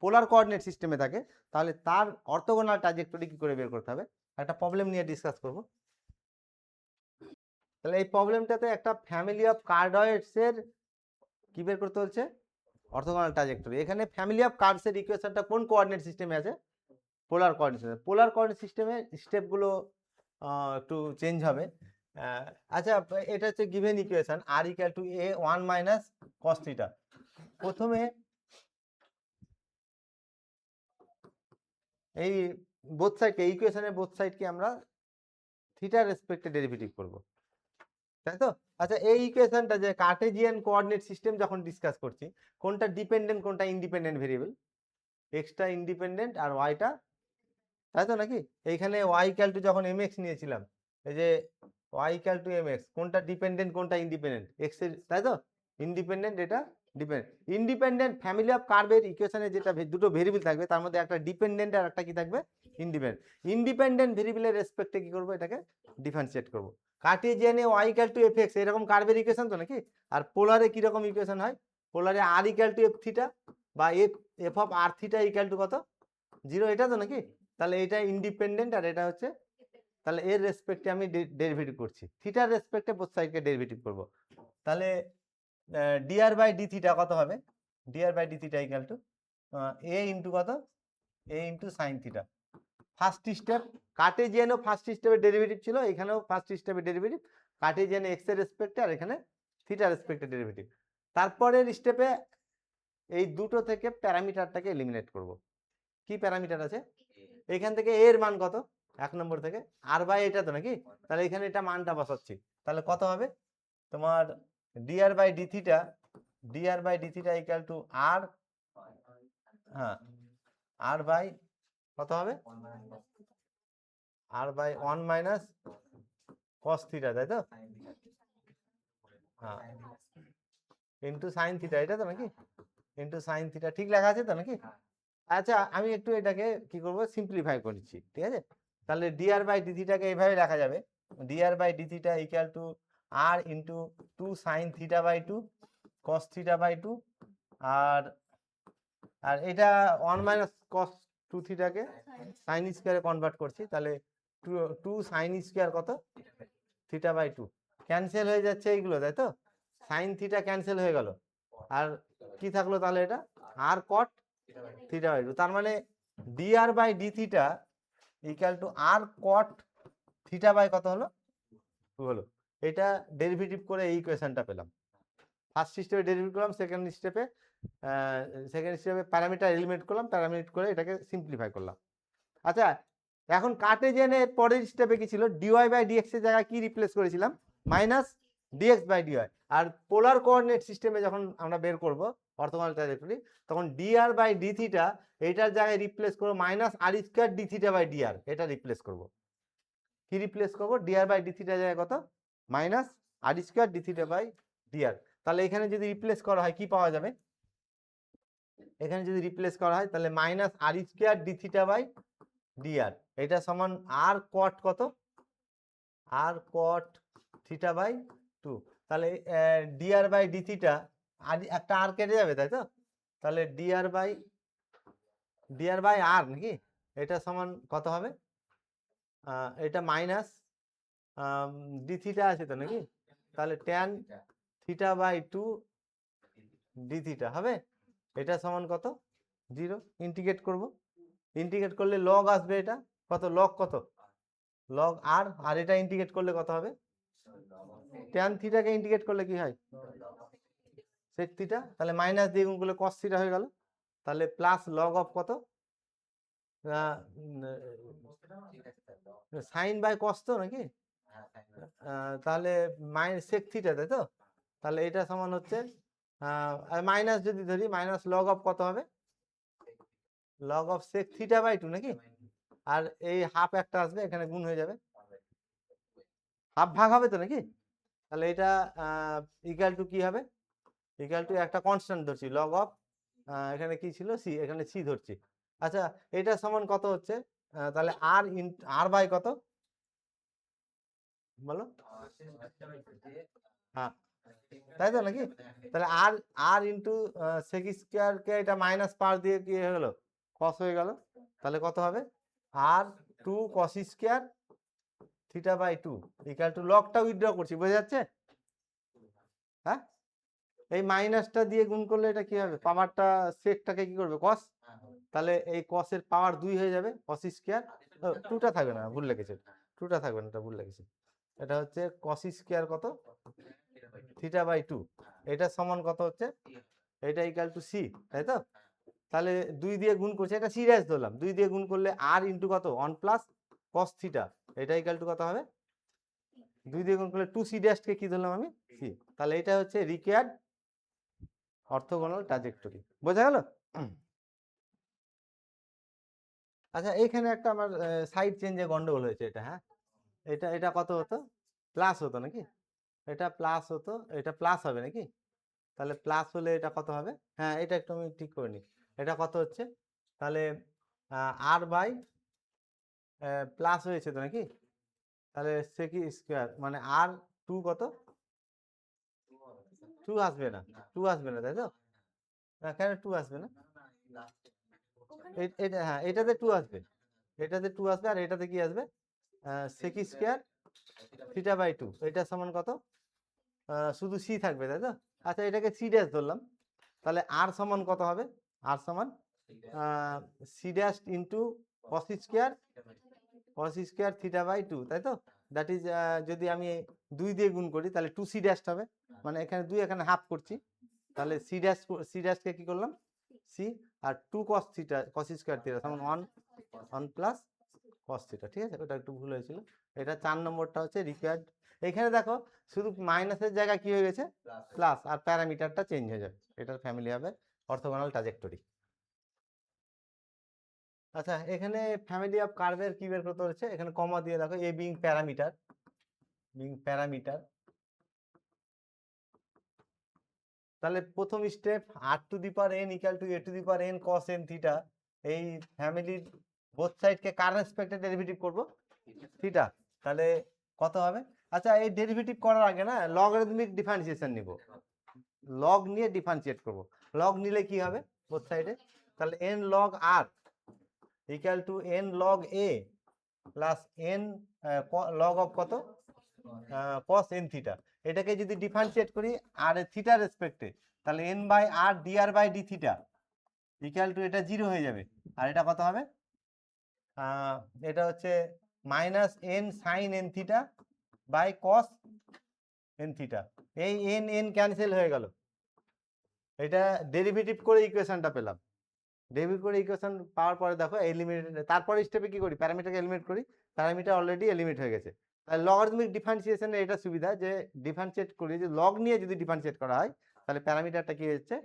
পোলার কোঅর্ডিনেট সিস্টেমে থাকে তাহলে তার অর্থোগোনাল ট্র্যাজেক্টরি কি করে বের করতে হবে, একটা প্রবলেম নিয়ে ডিসকাস করব। তাহলে এই প্রবলেমটাতে একটা ফ্যামিলি অফ কার্ভয়েডসের কি বের করতে হচ্ছে, অর্থোগোনাল ট্র্যাজেক্টরি। এখানে ফ্যামিলি অফ কার্ভসের ইকুয়েশনটা কোন কোঅর্ডিনেট সিস্টেমে আছে, পোলার কোঅর্ডিনেট। পোলার কোঅর্ডিনেট সিস্টেমে স্টেপগুলো একটু চেঞ্জ হবে। আচ্ছা এটা হচ্ছে given equation R equal to A 1 minus cos theta. প্রথমে এই বোথ সাইডকে ইকুয়েশনের বোথ সাইডকে আমরা থিটার রেসপেক্টে ডেরিভেটিভ করব, তাই তো? আচ্ছা এই ইকুয়েশনটা যে কার্টেজিয়ান কোঅর্ডিনেট সিস্টেম যখন ডিসকাস করছি, কোনটা ডিপেন্ডেন্ট কোনটা ইন্ডিপেন্ডেন্ট ভেরিয়েবল, এক্সটা ইন্ডিপেন্ডেন্ট আর ওয়াইটা, তাই তো নাকি? এইখানে ওয়াই ইকুয়াল টু যখন এমএক্স নিয়েছিলাম, এই যে ওয়াই ইকুয়াল টু এমএক্স, কোনটা ডিপেন্ডেন্ট কোনটা ইন্ডিপেন্ডেন্ট, এক্স এর, তাই তো? ইন্ডিপেন্ডেন্ট এটা ডিপেন্ডেন্ট। ইন্ডিপেন্ডেন্ট ফ্যামিলি অফ কার্ভের ইকুয়েশনে যেটা দুটো ভেরিয়েবল থাকবে তার মধ্যে একটা ডিপেন্ডেন্ট আর একটা কি থাকবে, ইন্ডিপেন্ডেন্ট। ইন্ডিপেন্ডেন্ট ভেরিয়েবলের রেসপেক্টে কি করব, এটাকে ডিফারেন্সিয়েট করব। কার্টেজিয়ানে Y equal to F X এরকম কার্ভের ইকুয়েশন তো নাকি? আর পোলারে কিরকম ইকুয়েশন হয়, পোলারে R equal to F theta বা F of R theta equal to কত 0, এটা তো নাকি? তাহলে এটা ইন্ডিপেন্ডেন্ট আর এটা হচ্ছে, তাহলে এর রেসপেক্টে আমি ডেরিভেটিভ করছি, থিটার রেসপেক্টে বোথ সাইডকে ডেরিভেটিভ করব। তাহলে ডিআর বাই ডি থিটা কত হবে, dr by D theta equal to A into কত, A into sine theta. First step কার্টেজিয়ানও ফার্স্ট স্টেপের ডেরিভেটিভ ছিল, এখানেও ফার্স্ট স্টেপের ডেরিভেটিভ, কার্টেজিয়ানে এক্স এর রেসপেক্টে আর এখানে থিটার রেসপেক্টে ডেরিভেটিভ। তারপরের স্টেপে এই দুটো থেকে প্যারামিটারটাকে এলিমিনেট করব। কি প্যারামিটার আছে, এখান থেকে এর মান কত 1 নম্বর থেকে, আর বাই এটা তো নাকি? তাহলে এখানে এটা মানটা বসাচ্ছি, তাহলে কত হবে তোমার dr by D theta, dr by D theta equal to R, হ্যাঁ আর বাই কত হবে, R by 1 minus cos theta, তাই তো? হ্যাঁ ইন্টু সাইন থিটা, এটা তো নাকি? ইন্টু সাইন থিটা, ঠিক লেখা আছে তো নাকি? আচ্ছা আমি একটু এটাকে কি করব, সিম্পলিফাই করছি, ঠিক আছে? তাহলে ডিআর বাই ডি থিটাকে এইভাবে লেখা যাবে, dr by D theta equal to R into 2 sine theta by 2 cos theta by 2, আর আর এটা 1 মাইনাস কস 2 থিটাকে সাইন স্কোয়ারে কনভার্ট করছি, তাহলে 2 সাইন স্কোয়ার কত থিটা বাই 2, ক্যান্সেল হয়ে যাচ্ছে এইগুলো, তাই তো? সাইন থিটা ক্যান্সেল হয়ে গেল, আর কি থাকলো তাহলে এটা আর কট থিটা বাই 2, তার মানে dr by D theta equal to R cot theta by কত হলো 2 হলো। এটা ডেরিভেটিভ করে এই ইকুয়েশনটা পেলাম। ফার্স্ট স্টেপে ডেরিভেটিভ করলাম, সেকেন্ড স্টেপে প্যারামিটার এলিমিনেট করলাম, প্যারামিনেট করে এটাকে সিম্পলিফাই করলাম। আচ্ছা এখন কার্টেজিয়ানের পরের স্টেপে কি ছিল, ডিওয়াই বাই ডিএক্স এর জায়গায় কি রিপ্লেস করেছিলাম, মাইনাস ডিএক্স বাই ডিওয়াই। আর পোলার কোঅর্ডিনেট সিস্টেমে যখন আমরা বের করব অর্থোগোনাল ট্র্যাজেক্টরি, তখন ডিআর বাই ডি থিটা এইটার জায়গায় রিপ্লেস করব minus R square D theta by dr, এটা রিপ্লেস করব। কি রিপ্লেস করব, ডিআর বাই ডি থিটার জায়গায় কত minus R square D theta by dr. তাহলে এখানে যদি রিপ্লেস করা হয় কি পাওয়া যাবে, এখানে যদি রিপ্লেস করা হয় তাহলে minus R square D theta by dr, এটা সমান আর কট কত, আর কট থিটা বাই 2, তাহলে ডিআর বাই ডি থিটা, আর একটা আর কেটে যাবে তাই তো, তাহলে ডিআর বাই আর নাকি, এটা সমান কত হবে, এটা মাইনাস ডি থিটা আছে তো নাকি, তাহলে tan theta by 2 D theta হবে, এটা সমান কত 0। ইন্টিগ্রেট করব, ইন্টিগ্রেট করলে লগ আসবে, এটা কত লগ আর, আর এটা ইন্টিগ্রেট করলে কত হবে, ট্যান থিটাকে ইন্টিগ্রেট করলে কি হয় সেক থিটা, তাহলে মাইনাস দিয়ে গুণ করলে কস থিটা হয়ে গেল, তাহলে প্লাস লগ অফ কত সাইন বাই কস তো নাকি, তাহলে মাইনাস সেক থিটা তাই তো, তাহলে এটা সমান হচ্ছে মাইনাস যদি ধরি মাইনাস লগ অফ কত হবে, log of sec theta by 2 নাকি, আর এই হাফ একটা আসবে এখানে গুণ হয়ে যাবে, হাফ ভাগ হবে তো নাকি, তাহলে এটা ইকুয়াল টু কি হবে, ইকুয়াল টু একটা কনস্ট্যান্ট ধরছি লগ অফ, এখানে কি ছিল সি, এখানে সি ধরছি। আচ্ছা এটা সমান কত হচ্ছে, তাহলে আর আর বাই কত বলো, হ্যাঁ তাই তো নাকি, তাহলে আর আর ইন্টু সেক স্কোয়ার কে এটা মাইনাস পার দিয়ে কি হয়ে গেল কস হয়ে গেল, তাহলে কত হবে R 2 cos square theta by 2 equal to, লগটা উইথড্র করছি বোঝা যাচ্ছে, হ্যাঁ এই মাইনাসটা দিয়ে গুণ করলে এটা কি হবে, পাওয়ারটা সেকটাকে কি করবে কস, তাহলে এই কসের পাওয়ার 2 হয়ে যাবে কস স্কোয়ার, 2টা থাকবে না ভুল লেগেছে, 2টা থাকবে না, এটা ভুল লেগেছে, এটা হচ্ছে কস স্কোয়ার কত থিটা বাই 2, এটা সমান কত হচ্ছে, এটা ইকুয়াল টু সি তাই তো, তাহলে 2 দিয়ে গুণ করছে, এটা সিরিয়াস ধরলাম, 2 দিয়ে গুণ করলে আর ইন্টু কত 1 প্লাস কস থিটা, এটা ইকুয়াল টু কত হবে, 2 দিয়ে গুণ করলে 2 সি ড্যাশকে কি ধরলাম আমি সি, তাহলে এটা হচ্ছে রিকোয়ার্ড অর্থোগোনাল ট্রাজেক্টরি, বোঝা গেল। আচ্ছা এইখানে একটা আমার সাইড চেঞ্জে গন্ডগোল হয়েছে, এটা হ্যাঁ, এটা এটা কত হতো প্লাস হতো নাকি, এটা প্লাস হতো, এটা প্লাস হবে নাকি, তাহলে প্লাস হলে এটা কত হবে, হ্যাঁ এটা একটু আমি ঠিক করে নিই, এটা কত হচ্ছে, তাহলে আর বাই প্লাস হয়েছে তো নাকি, তাহলে সে কি স্কোয়ার মানে আর 2 কত 2 আসবে না, 2 আসবে না তাই তো, কেন 2 আসবে না, এটা হ্যাঁ এটাতে 2 আসবে, এটাতে 2 আসবে, আর এটাতে কি আসবে সেক স্কোয়ার থিটা বাই 2, এটা সমান কত শুধু সি থাকবে তাই তো, আচ্ছা এটাকে সি ড্যাশ ধরলাম, তাহলে আর সমান কত হবে, আর সমান C dash into cos square theta by 2 তাই তো, দ্যাট ইজ যদি আমি 2 দিয়ে গুণ করি তাহলে 2 সি ড্যাশ হবে, মানে এখানে 2 এখানে হাফ করছি, তাহলে সি ড্যাশকে কি করলাম সি, আর 2 cos theta cos square theta সমান 1 প্লাস কস থিটা, ঠিক আছে, ওটা একটু ভুল হয়েছিল, এটা 4 নম্বরটা হচ্ছে রিকোয়ার্ড। এখানে দেখো শুধু মাইনাসের জায়গায় কি হয়ে গেছে প্লাস, আর প্যারামিটারটা চেঞ্জ হয়ে যাবে, এটার ফ্যামিলি হবে অর্থোগোনাল ট্রাজেক্টরি। আচ্ছা এখানে ফ্যামিলি অফ কার্ভের কি বের করতে হচ্ছে, এখানে কমা দিয়ে দেখো এ বিং প্যারামিটার, তাহলে প্রথম step R to the power N equal to A to the power N cos N theta, এই ফ্যামিলির বোথ সাইডকে কার রেসপেক্টে ডেরিভেটিভ করব থিটা, তাহলে কত হবে, আচ্ছা এই ডেরিভেটিভ করার আগে না লগারিদমিক ডিফারেন্সিয়েশন নিব, লগ নিয়ে ডিফারেন্সিয়েট করব, লগ নিলে কি হবে বোথ সাইডে, তাহলে N log R equal to N log A plus N log of কত কস এন থিটা, এটাকে যদি ডিফারেন্সিয়েট করি আর থিটার রেসপেক্টে, তাহলে N by R dr by D theta equal to, এটা 0 হয়ে যাবে, আর এটা কত হবে এটা হচ্ছে minus N sine N theta by cos N theta, এই এন এন ক্যান্সেল হয়ে গেল, এটা ডেরিভেটিভ করে ইকুয়েশনটা পেলাম, ডেরিভেটিভ করে ইকুয়েশন পাওয়ার পরে দেখো এলিমিনেট, তারপরে স্টেপে কি করি প্যারামিটারকে এলিমিনেট করি, প্যারামিটার অলরেডি এলিমিনেট হয়ে গেছে, তাহলে লগারিদমিক ডিফারেন্সিয়েশনের এটা সুবিধা যে ডিফারেন্সিয়েট করি, যে লগ নিয়ে যদি ডিফারেন্সিয়েট করা হয় তাহলে প্যারামিটারটা কি হচ্ছে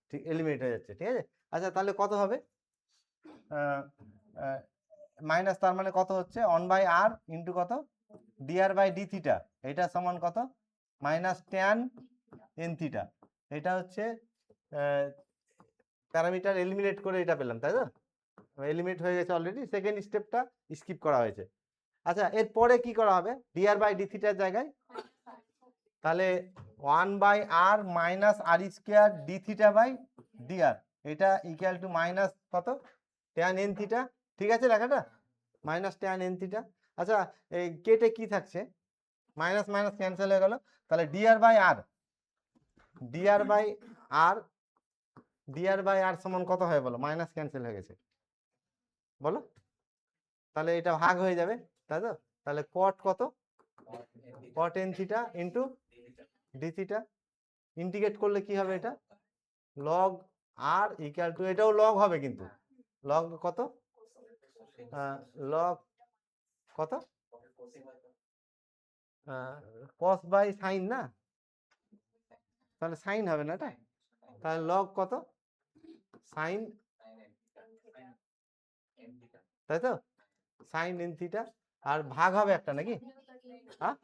ঠিক এলিমিনেট হয়ে যাচ্ছে, ঠিক আছে। আচ্ছা তাহলে কত হবে মাইনাস, তার মানে কত হচ্ছে 1 বাই আর ইন্টু কত ডিআর বাই ডি থিটা, এটা সমান কত মাইনাস ট্যান এন থিটা, এটা হচ্ছে প্যারামিটার এলিমিনেট করে এটা পেলাম তাই তো, এলিমিনেট হয়ে গেছে অলরেডি, সেকেন্ড স্টেপটা স্কিপ করা হয়েছে। আচ্ছা এরপরে কি করা হবে, ডিআর বাই ডি থিটার জায়গায় তাহলে 1/r minus R square D theta by dr, এটা ইকুয়াল টু মাইনাস কত ট্যান এন থিটা, ঠিক আছে লেখাটা মাইনাস ট্যান এন থিটা। আচ্ছা এই কেটে কি থাকছে, মাইনাস মাইনাস ক্যান্সেল হয়ে গেল, তাহলে dr by R, dr by R, dr by R সমান কত হয় বলো, মাইনাস ক্যান্সেল হয়ে গেছে বলো, তাহলে এটা ভাগ হয়ে যাবে, তাই তো, তাহলে কট কত, cot N theta into d theta, integrate করলে কি হবে এটা, লগ আর ইকুয়াল টু, এটাও লগ হবে কিন্তু, লগ কত, লগ কত, কস বাই সাইন না, তাহলে সাইন হবে না এটা, তাহলে লগ কত, সাইন, তাই তো, সাইন এন থিটা, আর ভাগ হবে একটা নাকি, হ্যাঁ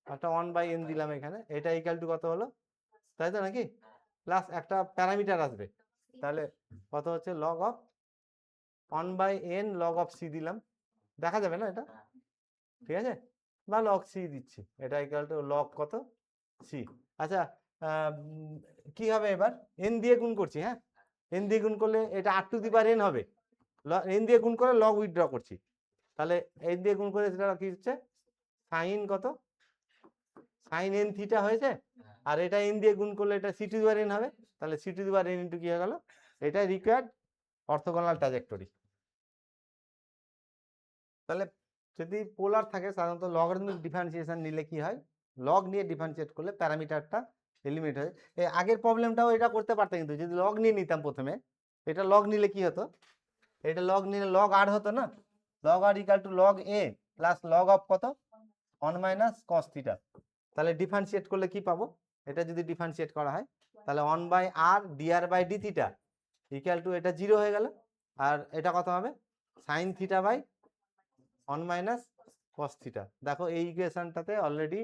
একটা 1/n দিলাম এখানে, এটা ইকুয়াল টু কত হলো, তাই তো নাকি, প্লাস একটা প্যারামিটার আসবে, তাহলে কত হচ্ছে log of 1/n log of C দিলাম, দেখা যাবে না এটা, ঠিক আছে, বা লগ সি দিচ্ছি, এটা ইকুয়াল টু লগ কত সি। আচ্ছা কি হবে এবার, এন দিয়ে গুণ করছি, হ্যাঁ এন দিয়ে গুণ করলে এটা আর টু দি পাওয়ার এন হবে, এন দিয়ে গুণ করে লগ উইথড্র করছি, তাহলে এন দিয়ে গুণ করে সেটা কি হচ্ছে সাইন কত, সাইন এন থিটা হয়েছে, আর এটা এন দিয়ে গুণ করলে এটা C to the power N হবে, তাহলে C to the power N into কি হয়ে গেল, এটা রিকোয়ার্ড অর্থোগোনাল ট্র্যাজেক্টরি। তাহলে যদি পোলার থাকে সাধারণত লগারিদমিক ডিফারেন্সিয়েশন নিলে কি হয়, লগ নিয়ে ডিফারেন্সিয়েট করলে প্যারামিটারটা এলিমিনেট হয়। এই আগের প্রবলেমটাও এটা করতে পারতাম, কিন্তু যদি লগ নিয়ে নিতাম প্রথমে, এটা লগ নিলে কি হতো, এটা লগ নিলে লগ আর হতো না, log R equal to log A plus log of কত 1 মাইনাস কস থিটা, তাহলে ডিফারেন্সিয়েট করলে কি পাবো, এটা যদি ডিফারেন্সিয়েট করা হয় তাহলে 1/r dr by D theta equal to, এটা 0 হয়ে গেল, আর এটা কত হবে sine theta by 1 minus cos theta. দেখো এই ইকুয়েশনটাতে অলরেডি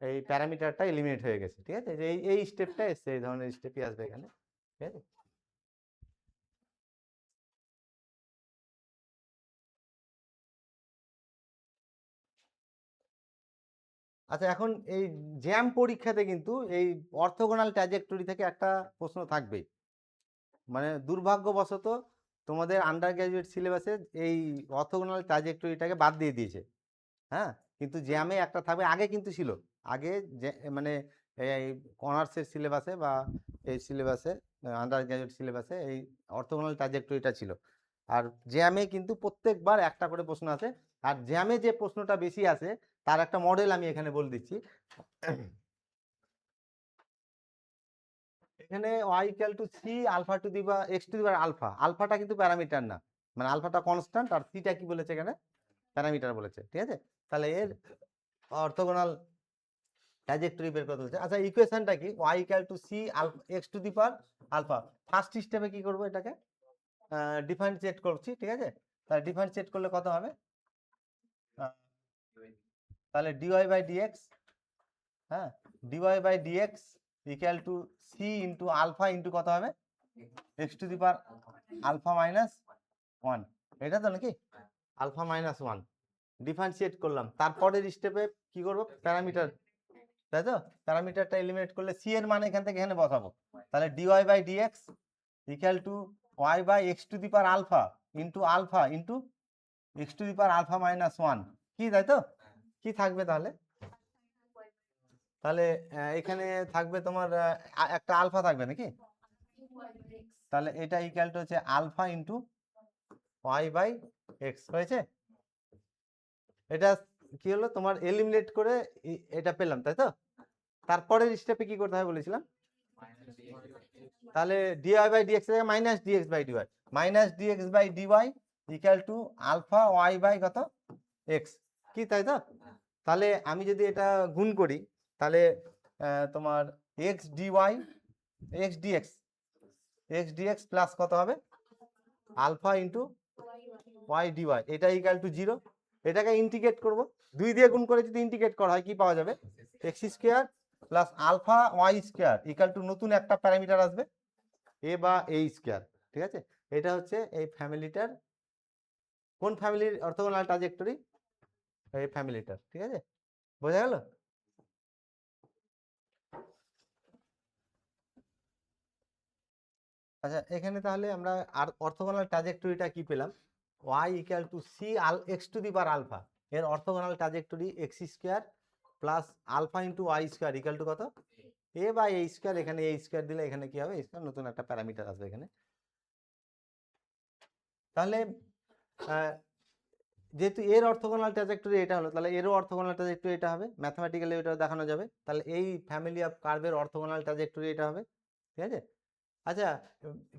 এই প্যারামিটারটা এলিমিনেট হয়ে গেছে, ঠিক আছে, যে এই স্টেপটা এসছে, এই ধরনের স্টেপই আসবে এখানে, ঠিক আছে। আচ্ছা এখন এই জ্যাম পরীক্ষাতে কিন্তু এই অর্থোগোনাল ট্র্যাজেক্টরি থেকে একটা প্রশ্ন থাকবেই, মানে দুর্ভাগ্যবশত তোমাদের আন্ডার গ্র্যাজুয়েট সিলেবাসে এই অর্থোগোনাল ট্র্যাজেক্টরিটাকে বাদ দিয়ে দিয়েছে, হ্যাঁ কিন্তু জ্যামে একটা থাকবে, আগে কিন্তু ছিল, আগে মানে এই অনার্সের সিলেবাসে বা এই সিলেবাসে আন্ডার গ্র্যাজুয়েট সিলেবাসে এই অর্থোগোনাল ট্র্যাজেক্টরিটা ছিল, আর জ্যামে কিন্তু প্রত্যেকবার একটা করে প্রশ্ন আছে, আর জ্যামে যে প্রশ্নটা বেশি আসে তার একটা মডেল আমি এখানে বলে দিচ্ছি। এখানে y equal to C alpha to the বা X to the power alpha, আলফাটা কিন্তু প্যারামিটার না, মানে আলফাটা কনস্ট্যান্ট, আর সিটা কি বলেছে এখানে প্যারামিটার বলেছে, ঠিক আছে, তাহলে এর অর্থোগোনাল ট্র্যাজেক্টরি বের করতে হচ্ছে। আচ্ছা ইকুয়েশনটা কি, y equal to C X to the power alpha, first স্টেপে কি করব, এটাকে ডিফারেন্সিয়েট করছি, ঠিক আছে, তাহলে ডিফারেন্সিয়েট করলে কত হবে, তাহলে dy বাই ডিএক্স, হ্যাঁ dy by dx equal to C into alpha into কত হবে X to the power alpha minus 1, এটা তো নাকি আলফা মাইনাস 1 ডিফারেন্সিয়েট করলাম, তারপরের স্টেপে কি করব প্যারামিটার, তাই তো, প্যারামিটারটা এলিমিনেট করলে সি এর মান এখান থেকে এখানে বসাবো, তাহলে dy by dx equal to y by X to the power alpha into X to the power alpha minus 1, কি তাই তো, কি থাকবে তাহলে, তাহলে এখানে থাকবে তোমার একটা আলফা থাকবে নাকি, তাহলে এটা ইকুয়াল টু হচ্ছে alpha into Y by X হয়েছে, এটা কি হলো তোমার এলিমিনেট করে এটা পেলাম, তাই তো, তারপরের স্টেপে কি করতে হবে বলেছিলাম, তাহলে ডিওয়াই বাই ডিএক্স থেকে minus dx by d y, minus dx by d y equal to alpha y by কত এক্স, কি তাই তো, তাহলে আমি যদি এটা গুণ করি তাহলে তোমার x d y x d x, x dx plus কত হবে আলফা ইন্টু ওয়াই ডিওয়াই, এটা ইকুয়াল টু 0, এটাকে ইন্টিগ্রেট করব, 2 দিয়ে গুণ করে যদি ইন্টিগ্রেট করা হয় কি পাওয়া যাবে x square plus alpha y square equal to নতুন একটা প্যারামিটার আসবে এ বা এ স্কোয়ার, ঠিক আছে, এটা হচ্ছে এই ফ্যামিলিটার, কোন ফ্যামিলির অর্থোগোনাল ট্র্যাজেক্টরি, এই ফ্যামিলিটার, ঠিক আছে, বোঝা গেল। আচ্ছা, এখানে তাহলে আমরা আর অর্থগোনাল ট্রাজেক্টরিটা কি পেলাম? y equal to C X to the power alpha, এর orthogonal trajectory X square plus alpha into Y square equal to কত? A by A square. এখানে এ স্কোয়ার দিলে এখানে কি হবে? এ স্কোয়ার, নতুন একটা প্যারামিটার আসবে এখানে। তাহলে যেহেতু এর অর্থগোনাল ট্রাজেক্টরি এটা হলো, তাহলে এরও অর্থগোনাল ট্রাজেক্টরি এটা হবে, ম্যাথমেটিক্যালি এটা দেখানো যাবে। তাহলে এই ফ্যামিলি অফ কার্ভের অর্থগোনাল ট্রাজেক্টরি এটা হবে, ঠিক আছে? আচ্ছা,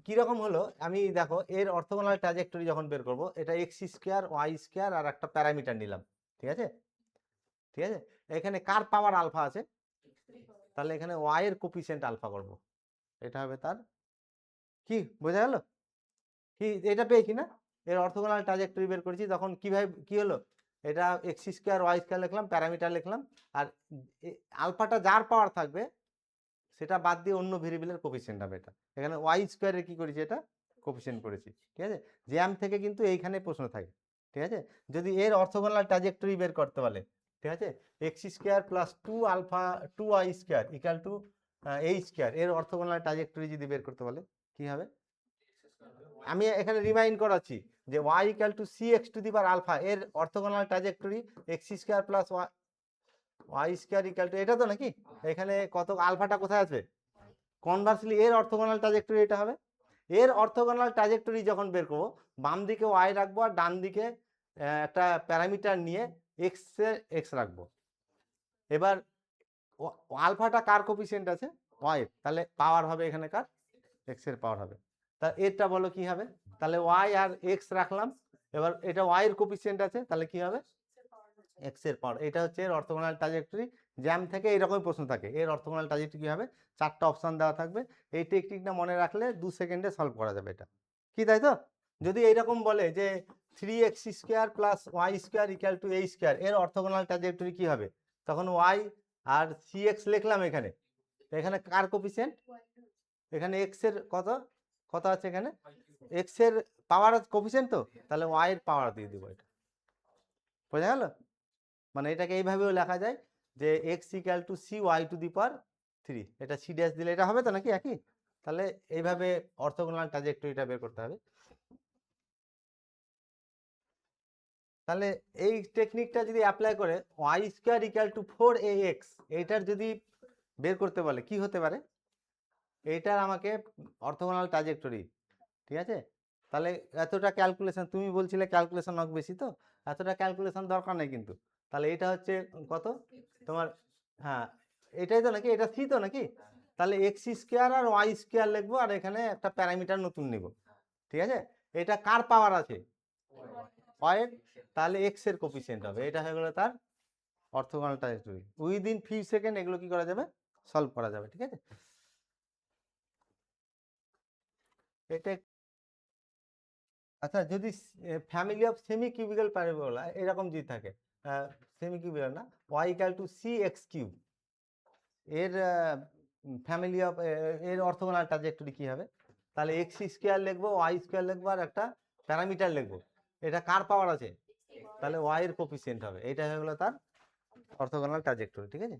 কিরকম হলো আমি দেখো, এর অর্থগোনাল ট্রাজেক্টরি যখন বের করব, এটা এক্স স্কোয়ার ওয়াই স্কোয়ার আর একটা প্যারামিটার নিলাম, ঠিক আছে? ঠিক আছে, এখানে কার পাওয়ার আলফা আছে? তাহলে এখানে ওয়াই এর কোফিসিয়েন্ট আলফা করব, এটা হবে তার কি, বোঝা গেল? কি এটা পেয়েছি না? এর অর্থগোনাল ট্রাজেক্টরি বের করেছি, তখন কিভাবে কি হলো? এটা এক্স স্কোয়ার ওয়াই স্কোয়ার লিখলাম, প্যারামিটার লিখলাম, আর আলফাটা যার পাওয়ার থাকবে সেটা বাদ দিয়ে অন্য ভেরিয়েবলের কোফিসিয়েন্ট হবে এটা। এখানে ওয়াই স্কোয়ারের কি করেছি, এটা কোফিসিয়েন্ট করেছি, ঠিক আছে? জ্যাম থেকে কিন্তু এইখানে প্রশ্ন থাকে, ঠিক আছে? যদি এর অর্থগোনাল ট্রাজেক্টরি বের করতে বলে, ঠিক আছে, x square plus two alpha two y square equal to A square, এর অর্থগোনাল ট্রাজেক্টরি যদি বের করতে বলে কি হবে? আমি এখানে রিমাইন্ড করাচ্ছি যে y equal to C X to the power alpha, এর orthogonal trajectory X square plus Y square equal to, এটা তো নাকি এখানে কত, আলফাটা কোথায় আছে? কনভার্সলি এর অর্থগোনাল ট্রাজেক্টরি এটা হবে। এর অর্থগোনাল ট্রাজেক্টরি যখন বের করবো, বাম দিকে ওয়াই রাখবো আর ডান দিকে একটা প্যারামিটার নিয়ে এক্স রাখবো। এবার আলফাটা কার কোফিসিয়েন্ট আছে? ওয়াই, তাহলে পাওয়ার হবে এখানে কার? এক্স এর পাওয়ার হবে। তা এরটা বলো কি হবে? তাহলে ওয়াই আর এক্স রাখলাম, এবার এটা ওয়াই এর কোফিসিয়েন্ট আছে, তাহলে কি হবে? এক্স এর পাওয়ার। এটা হচ্ছে এর অর্থগোনাল ট্রাজেক্টরি। জ্যাম থেকে এরকমই প্রশ্ন থাকে, এর অর্থগোনাল ট্রাজেক্টরি কি হবে? 4টা অপশন দেওয়া থাকবে, এই টেকনিকটা মনে রাখলে 2 সেকেন্ডে সলভ করা যাবে এটা, কি তাই তো? যদি এইরকম বলে যে 3x square plus Y square equal to A square, এর অর্থগোনাল ট্রাজেক্টরি কি হবে? তখন ওয়াই আর সি এক্স লিখলাম এখানে, এখানে কার কোফিসিয়েন্ট? এখানে এক্স এর কত কত আছে এখানে? এক্স এর পাওয়ার কোফিসিয়েন্ট, তো তাহলে ওয়াই এর পাওয়ার দিয়ে দিব, এটা বোঝা গেল? মানে এটাকে এইভাবেও লেখা যায় যে X equal to C Y to the power 3, এটা সি ড্যাশ দিলে এটা হবে তো নাকি একই? তাহলে এইভাবে অর্থগোনাল ট্রাজেক্টরিটা বের করতে হবে। তাহলে এই টেকনিকটা যদি অ্যাপ্লাই করে Y square equal two 4ax, এইটার যদি বের করতে বলে কি হতে পারে? এইটার আমাকে অর্থগোনাল ট্রাজেক্টরি, ঠিক আছে? তাহলে এতটা ক্যালকুলেশন, তুমি বলছিলে ক্যালকুলেশন অনেক বেশি, তো এতটা ক্যালকুলেশন দরকার নেই কিন্তু। তাহলে এটা হচ্ছে কত তোমার? হ্যাঁ, এটাই তো নাকি, এটা সি তো নাকি? তাহলে এক্স স্কোয়ার আর ওয়াই স্কোয়ার লিখবো, আর এখানে একটা প্যারামিটার নতুন নিব, ঠিক আছে? এটা কার পাওয়ার আছে? ওয়াই এর, তাহলে এক্স এর কোফিসিয়েন্ট হবে, এটা হয়ে গেল তার orthogonal trajectory. Within few second এগুলো কি করা যাবে? সলভ করা যাবে, ঠিক আছে? এটা আচ্ছা, যদি family of semi cubical parabola এরকম যদি থাকে, সেমি কিউবিক্যাল না, y equal to C x cube, এর ফ্যামিলি অফ এর অর্থগোনাল ট্রাজেক্টরি কি হবে? তাহলে এক্স স্কোয়ার লিখবো, ওয়াই স্কোয়ার লিখবো, আর একটা প্যারামিটার লিখবো, এটা কার পাওয়ার আছে? তাহলে ওয়াই এর কোফিসিয়েন্ট হবে, এটা হয়ে গেলো তার অর্থগোনাল ট্রাজেক্টরি, ঠিক আছে?